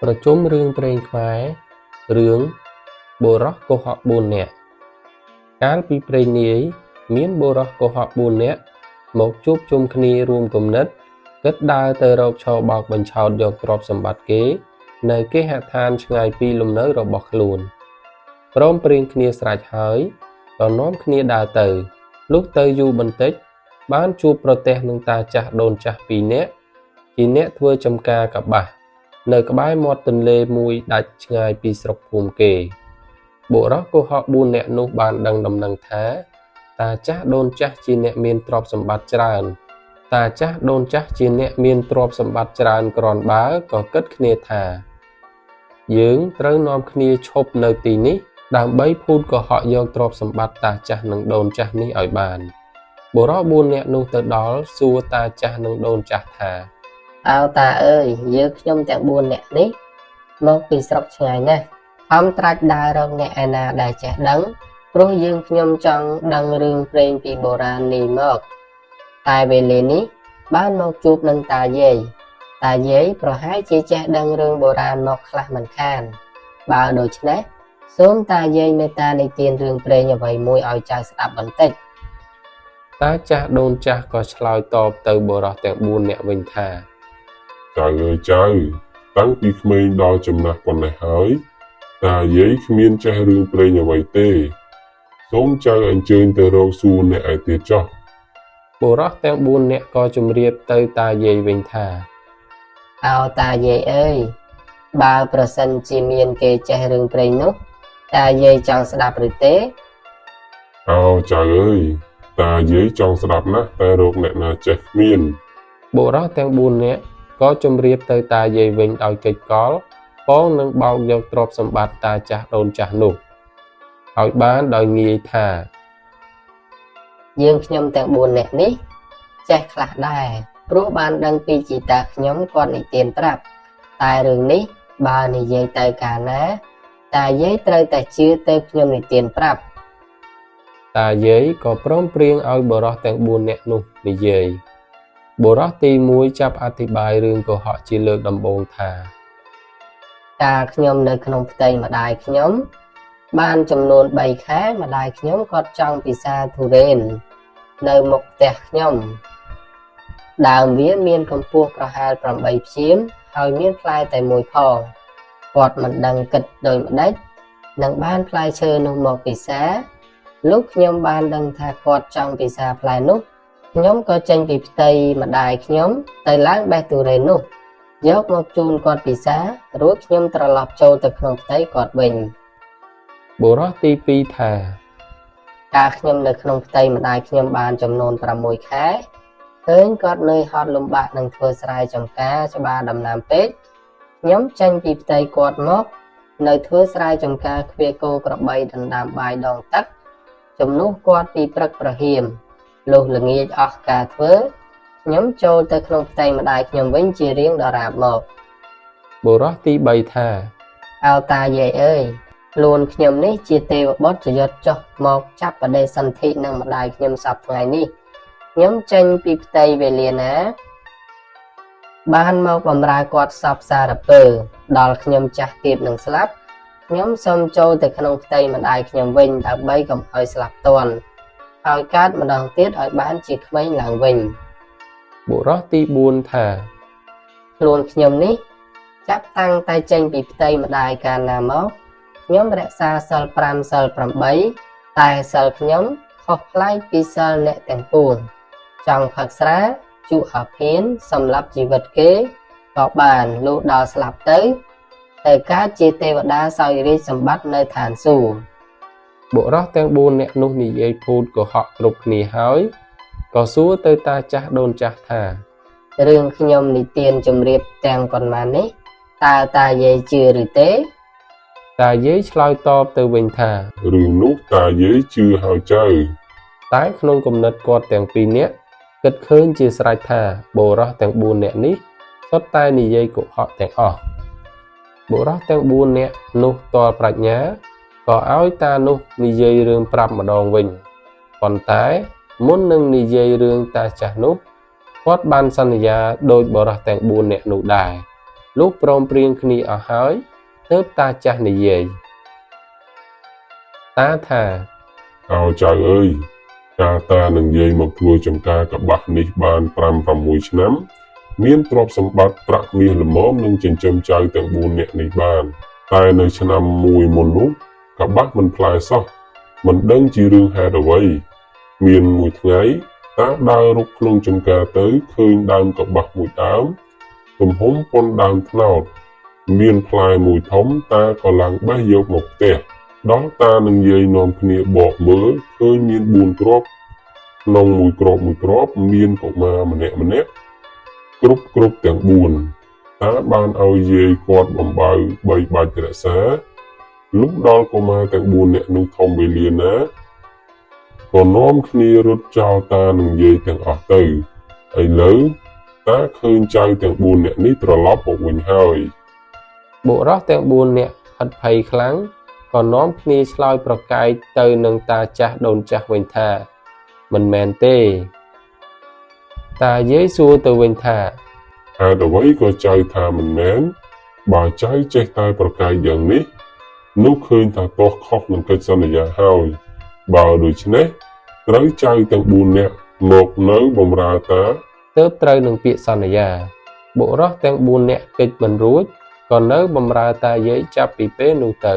ប្រជុំរឿងព្រេងខ្មែររឿងបុរសកុហក4នាក់កាលពីព្រេងនាយមានបុរសកុហក4នាក់មកជួបជុំគ្នារួមគំនិតគិតដើរទៅរកឈរបោកបញ្ឆោតយកទ្រព្យសម្បត្តិគេនៅគេហដ្ឋានឆ្ងាយពីលំនៅរបស់ខ្លួនព្រមព្រៀងគ្នាស្រេចហើយក៏នាំគ្នាដើរទៅលុះទៅយូរបន្តិចបានជួបប្រទះនឹងតាចាស់ដូនចាស់2នាក់ជាអ្នកធ្វើចំការកបាសនៅក្បែរមាត់ទន្លេមួយដាច់ឆ្ងាយពីស្រុកភូមិគេបុរសកុហក4នាក់នោះបានដឹងដំណឹងថាតាចាស់ដូនចាស់ជាអ្នកមានទ្រព្យសម្បត្តិច្រើនតាចាស់ដូនចាស់ជាអ្នកមានទ្រព្យសម្បត្តិច្រើនគ្រាន់បើក៏គិតគ្នាថាយើងត្រូវនាំគ្នាឈប់នៅទីនេះដើម្បីភូតកុហកយកទ្រព្យសម្បត្តិតាចាស់និងដូនចាស់នេះឲ្យបានបុរស4នាក់នោះទៅដល់សួរតាចាស់និងដូនចាស់ថាអើតាអើយយើងខ្ញុំទាំង4នាក់នេះមកពីស្រុកឆ្ងាយណាស់ខំត្រាច់ដើររកអ្នកឯណាដែលចេះដឹងព្រោះយើងខ្ញុំចង់ដឹងរឿងព្រេងពីបុរាណនេះមកតែវេលានេះបានមកជួបនឹងតាយាយប្រហែលជាចេះដឹងរឿងបុរាណមកខ្លះមិនខានបើដូច្នេះសូមតាយាយមេត្តានិទានរឿងព្រេងអ្វីមួយឲ្យចៅស្ដាប់បន្តិចតាចាស់ដូនចាស់ក៏ឆ្លើយតបទៅបុរសទាំង4នាក់វិញថាចៅអើយចៅតាំងពីក្មេងដល់ចំណាស់ប៉ុណ្ណេះហើយតាយាយគ្មានចេះរឿងព្រេងអ្វីទេសូមចៅអញ្ជើញទៅរកសួរអ្នកឯទៀតចុះបុរសទាំង4នាក់ក៏ជម្រាបទៅតាយាយវិញថាអោតាយាយអើយបើប្រសិនជាមានគេចេះរឿងព្រេងនោះតាយាយចង់ស្ដាប់ឬទេអោចៅអើយតាយាយចង់ស្ដាប់ណាស់តែរកអ្នកណាចេះគ្មានបុរសទាំង4នាក់ក៏ជម្រាបទៅតាយាយវិញដោយកិច្ចកលពងនឹងបោកយកទ្រព្យសម្បត្តិតាចាស់ដូនចាស់នោះឲ្យបានដោយងាយថាយើងខ្ញុំទាំង4នាក់នេះចេះខ្លះដែរព្រោះបានដឹងពីជីតាខ្ញុំគាត់និទានប្រាប់តែរឿងនេះបើនិយាយទៅកាលណាតាយាយត្រូវតែជឿទៅខ្ញុំនិទានប្រាប់តាយាយក៏ព្រមព្រៀងឲ្យបុរសទាំង4នាក់នោះនិយាយបុរសទី1ចាប់អធិប្បាយរឿងកុហកជាលើកដំបូងថាតាខ្ញុំនៅក្នុងផ្ទៃម្ដាយខ្ញុំបានចំនួន3ខែម្ដាយខ្ញុំគាត់ចង់ពិសាទុរេននៅមុខផ្ទះខ្ញុំដើមវាមានកម្ពស់ប្រហែល8ព្យាមហើយមានផ្លែតែមួយផងគាត់មិនដឹងគិតដូចម្ដេចនឹងបានផ្លែឈើនោះមកពិសាលុះខ្ញុំបានដឹងថាគាត់ចង់ពិសាផ្លែនោះខ្ញុំក៏ចេញពីផ្ទៃម្ដាយខ្ញុំទៅឡើងបេះទុរេននោះយកមកជូនគាត់ពិសារួចខ្ញុំត្រឡប់ចូលទៅក្នុងផ្ទៃគាត់វិញបុរសទី2ថាកាលខ្ញុំនៅក្នុងផ្ទៃម្ដាយខ្ញុំបានចំនួន6ខែឃើញគាត់នឿយហត់លំបាកនឹងធ្វើស្រែចម្ការច្បារដំណាំពេកខ្ញុំចេញពីផ្ទៃគាត់មកនៅធ្វើស្រែចម្ការឃ្វាគោក្របីដណ្ដើមបាយដងទឹកជំនួសគាត់ពីព្រឹកប្រហៀមលុះល្ងាចអស់ការធ្វើខ្ញុំចូលទៅក្នុងផ្ទៃម្ដាយខ្ញុំវិញជារៀងដរាបមកបុរសទី3ថាអោតាយាយអើយខ្លួនខ្ញុំនេះជាទេវបុត្រចយុទ្ធចុះមកចាប់បដិសន្ធិនឹងម្ដាយខ្ញុំសប្តាហ៍ថ្ងៃនេះខ្ញុំចេញពីផ្ទៃវេលាណាបានមកបម្រើគាត់សពសារពើដល់ខ្ញុំចាស់ទៀតនឹងស្លាប់ខ្ញុំសូមចូលទៅក្នុងផ្ទៃម្ដាយខ្ញុំវិញដើម្បីកុំឲ្យស្លាប់ទាន់ហើយកើតម្ដងទៀតឲ្យបានជាក្មេងឡើងវិញបុរសទី4ថាខ្លួនខ្ញុំនេះចាប់តាំងតែចេញពីផ្ទៃម្ដាយកាលណាមកខ្ញុំរក្សាសិល5សិល8តែសិលខ្ញុំខុសប្លែកពីសិលអ្នកទាំងពួងចង់ផឹកស្រាជក់អាភៀនសម្រាប់ជីវិតគេក៏បានលុះដល់ស្លាប់ទៅកើតជាទេវតាសោយរាជសម្បត្តិនៅឋានសួគ៌បុរសទាំង4នាក់នោះនិយាយភូតកុហកគ្រប់គ្នាហើយក៏សួរទៅតាចាស់ដូនចាស់ថារឿងខ្ញុំនិទានជម្រាបទាំងប៉ុន្មាននេះតើតាយាយជឿឬទេតាយាយឆ្លើយតបទៅវិញថារឿងនោះតាយាយជឿហើយចៅតែក្នុងគំនិតគាត់ទាំង2នាក់គិតឃើញជាស្រេចថាបុរសទាំង4នាក់នេះសុទ្ធតែនិយាយកុហកទាំងអស់បុរសទាំង4នាក់នោះទាល់ប្រាជ្ញាក៏ឲ្យតានោះនិយាយរឿងប្រាប់ម្ដងវិញប៉ុន្តែមុននឹងនិយាយរឿងតាចាស់នោះគាត់បានសន្យាដោយបុរសទាំង4នាក់នោះដែរ លុះព្រមព្រៀងគ្នាអស់ហើយទើបតាចាស់និយាយតាថា អោចៅអើយកាលតានឹងយាយមកធ្វើចំការកបាស់នេះបាន 5-6 ឆ្នាំមានទ្រព្យសម្បត្តិប្រាក់មាសល្មមនឹងចិញ្ចឹមចៅទាំង4នាក់នេះបានតែនៅឆ្នាំមួយមុននោះកបាស់មិនផ្លែសោះមិនដឹងជារឿងហេតុអ្វីមានមួយថ្ងៃតាដើររុកក្នុងចំការទៅឃើញដើមកបាស់មួយដើមទំហំប៉ុនដើមត្នោតមានផ្លែមួយធំតាក៏ឡើងបេះយកមកផ្ទះដល់តានឹងយាយនាំគ្នាបកមើលឃើញមាន4គ្រាប់ក្នុងមួយគ្រាប់មានកុមារម្នាក់គ្រប់ទាំង4តាបានឲ្យយាយគាត់បំបៅ3បាច់រក្សាលុះដល់កុមារទាំង4នាក់នោះធំវេលាណាក៏នាំគ្នារត់ចោលតានឹងយាយទាំងអស់ទៅឥឡូវតាឃើញចៅទាំង4នាក់នេះត្រឡប់មកវិញហើយ បុរសទាំង4នាក់ហិតភ័យខ្លាំងក៏នាំគ្នាឆ្លើយប្រកែកទៅនឹងតាចាស់ដូនចាស់វិញថាមិនមែនទេតាយាយសួរទៅវិញថា ហេតុអ្វីក៏ចៅថាមិនមែនបើចៅចេះតែប្រកែកយ៉ាងនេះនោះឃើញថាទាស់ខុសនឹងកិច្ចសន្យាហើយបើដូច្នេះត្រូវចៅទាំង4នាក់មកនៅបម្រើតា ទើបត្រូវនឹងពាក្យសន្យាបុរសទាំង4នាក់កិច្ចមិនរួចក៏នៅបម្រើតាយាយចាប់ពីពេលនោះទៅ